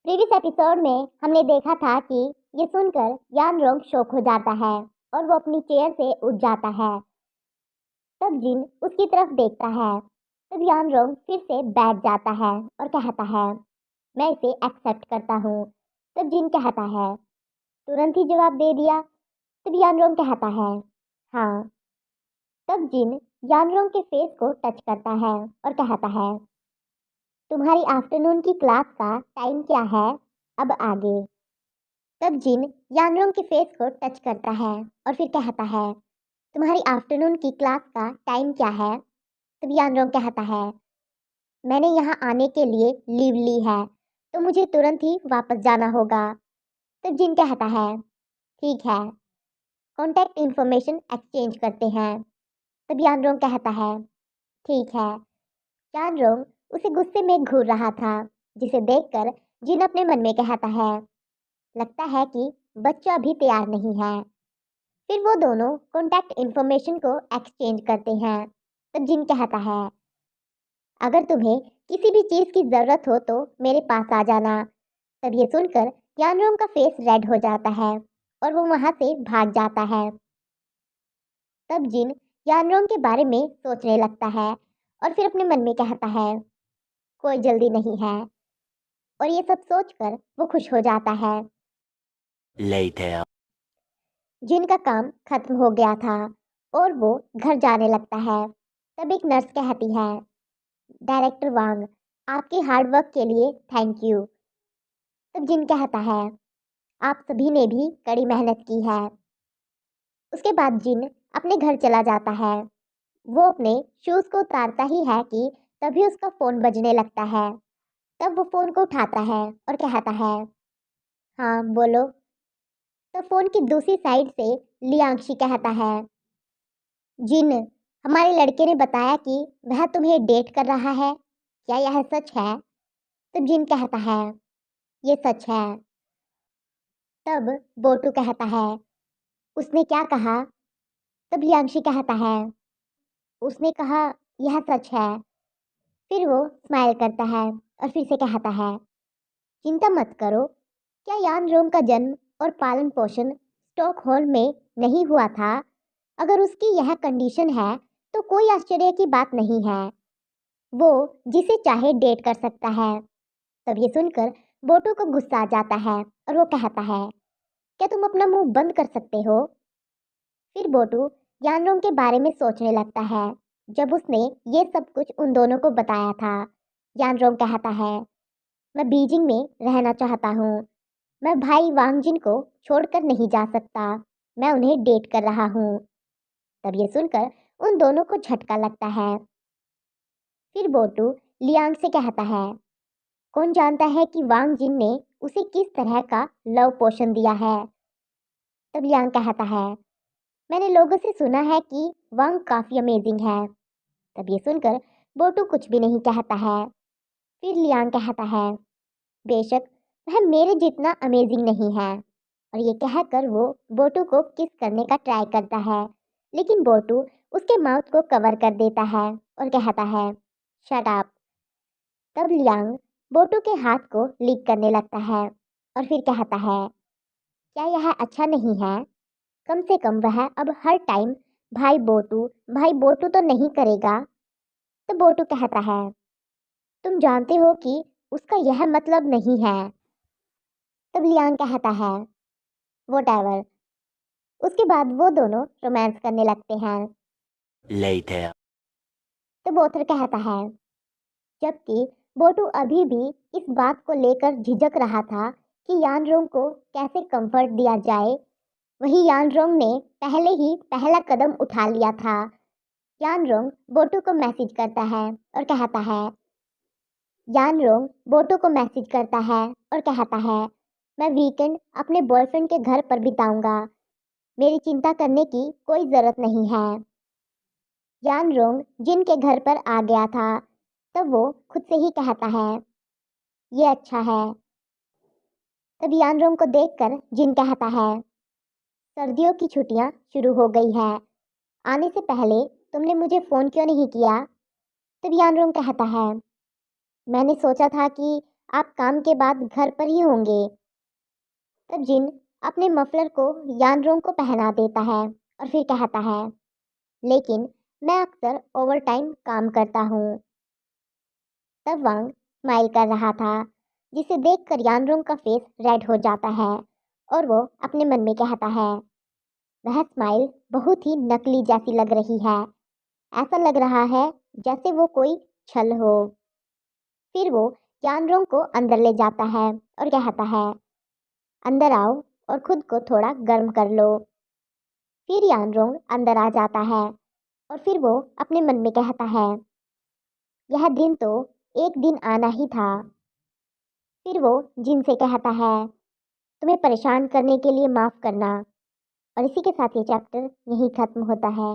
Previous episode में हमने देखा था कि ये सुनकर यान रोंग शॉक हो जाता है और वो अपनी चेयर से उठ जाता है। तब जिन उसकी तरफ देखता है। तब यान रोंग फिर से बैठ जाता है और कहता है, मैं इसे एक्सेप्ट करता हूँ। तब जिन कहता है, तुरंत ही जवाब दे दिया। तब यान रोंग कहता है, हाँ। तब जिन यान रोंग के फेस को टच करता है और कहता है, तुम्हारी आफ्टरनून की क्लास का टाइम क्या है, अब आगे। तब जिन यानरोंग के फेस को टच करता है और फिर कहता है, तुम्हारी आफ्टरनून की क्लास का टाइम क्या है। तब यानरोंग कहता है, मैंने यहाँ आने के लिए लीव ली है, तो मुझे तुरंत ही वापस जाना होगा। तब जिन कहता है, ठीक है, कॉन्टैक्ट इन्फॉर्मेशन एक्सचेंज करते हैं। तब यानरोंग कहता है, ठीक है। यानरोंग उसे गुस्से में घूर रहा था, जिसे देखकर जिन अपने मन में कहता है, लगता है कि बच्चा अभी तैयार नहीं है। फिर वो दोनों कॉन्टैक्ट इन्फॉर्मेशन को एक्सचेंज करते हैं। तब जिन कहता है, अगर तुम्हें किसी भी चीज़ की ज़रूरत हो तो मेरे पास आ जाना। तब ये सुनकर यानरोंग का फेस रेड हो जाता है और वो वहाँ से भाग जाता है। तब जिन यानरोंग के बारे में सोचने लगता है और फिर अपने मन में कहता है, कोई जल्दी नहीं है। और ये सब सोचकर वो खुश हो जाता है। Later. जिन का काम खत्म हो गया था और वो घर जाने लगता है। तब एक नर्स कहती है, डायरेक्टर वांग, आपके हार्ड वर्क के लिए थैंक यू। तब जिन कहता है, आप सभी ने भी कड़ी मेहनत की है। उसके बाद जिन अपने घर चला जाता है। वो अपने शूज़ को उतारता ही है कि तभी उसका फ़ोन बजने लगता है। तब वो फ़ोन को उठाता है और कहता है, हाँ बोलो। तब फ़ोन की दूसरी साइड से लियांगशी कहता है, जिन, हमारे लड़के ने बताया कि वह तुम्हें डेट कर रहा है, क्या यह सच है। तब जिन कहता है, ये सच है। तब बोटू कहता है, उसने क्या कहा। तब लियांशी कहता है, उसने कहा यह सच है। फिर वो स्माइल करता है और फिर से कहता है, चिंता मत करो, क्या यान रोम का जन्म और पालन पोषण स्टॉकहोल्म में नहीं हुआ था। अगर उसकी यह कंडीशन है तो कोई आश्चर्य की बात नहीं है। वो जिसे चाहे डेट कर सकता है। तब ये सुनकर बोटू को गुस्सा आ जाता है और वो कहता है, क्या तुम अपना मुंह बंद कर सकते हो। फिर बोटू यानरोंग के बारे में सोचने लगता है, जब उसने ये सब कुछ उन दोनों को बताया था। यानरोंग कहता है, मैं बीजिंग में रहना चाहता हूँ। मैं भाई वांगजिन को छोड़कर नहीं जा सकता। मैं उन्हें डेट कर रहा हूँ। तब ये सुनकर उन दोनों को झटका लगता है। फिर बोटू लियांग से कहता है, कौन जानता है कि वांगजिन ने उसे किस तरह का लव पोषण दिया है। तब लियांग कहता है, मैंने लोगों से सुना है कि वांग काफ़ी अमेजिंग है। तब ये सुनकर बोटू कुछ भी नहीं कहता है। फिर लियांग कहता है, बेशक वह मेरे जितना अमेजिंग नहीं है। और ये कहकर वो बोटू को किस करने का ट्राई करता है, लेकिन बोटू उसके माउथ को कवर कर देता है और कहता है, शट अप। तब लियांग बोटू के हाथ को लिक करने लगता है और फिर कहता है, क्या यह अच्छा नहीं है। कम से कम वह अब हर टाइम भाई बोटू तो नहीं करेगा। तो बोटू कहता है, तुम जानते हो कि उसका यह मतलब नहीं है। तब लियांग कहता है, वोटेवर। उसके बाद वो दोनों रोमांस करने लगते हैं। Later. तो बोथर कहता है, जबकि बोटू अभी भी इस बात को लेकर झिझक रहा था कि यानरोंग को कैसे कंफर्ट दिया जाए, वही यानरोंग ने पहले ही पहला कदम उठा लिया था। यानरोंग बोटू को मैसेज करता है और कहता है, यानरोंग बोटू को मैसेज करता है और कहता है, मैं वीकेंड अपने बॉयफ्रेंड के घर पर बिताऊंगा। मेरी चिंता करने की कोई ज़रूरत नहीं है। यानरोंग जिन के घर पर आ गया था। तब वो खुद से ही कहता है, ये अच्छा है। तब यानरोंग को देखकर जिन कहता है, सर्दियों की छुट्टियां शुरू हो गई है। आने से पहले तुमने मुझे फ़ोन क्यों नहीं किया। तब यानरोंग कहता है, मैंने सोचा था कि आप काम के बाद घर पर ही होंगे। तब जिन अपने मफलर को यानरोंग को पहना देता है और फिर कहता है, लेकिन मैं अक्सर ओवरटाइम काम करता हूँ। तब वांग स्माइल कर रहा था, जिसे देखकर यानरोंग का फेस रेड हो जाता है और वो अपने मन में कहता है, वह स्माइल बहुत ही नकली जैसी लग रही है। ऐसा लग रहा है जैसे वो कोई छल हो। फिर वो यानरोंग को अंदर ले जाता है और कहता है, अंदर आओ और खुद को थोड़ा गर्म कर लो। फिर यानरोंग अंदर आ जाता है और फिर वो अपने मन में कहता है, यह दिन तो एक दिन आना ही था। फिर वो जिन से कहता है, तुम्हें परेशान करने के लिए माफ़ करना। और इसी के साथ ये चैप्टर यहीं ख़त्म होता है।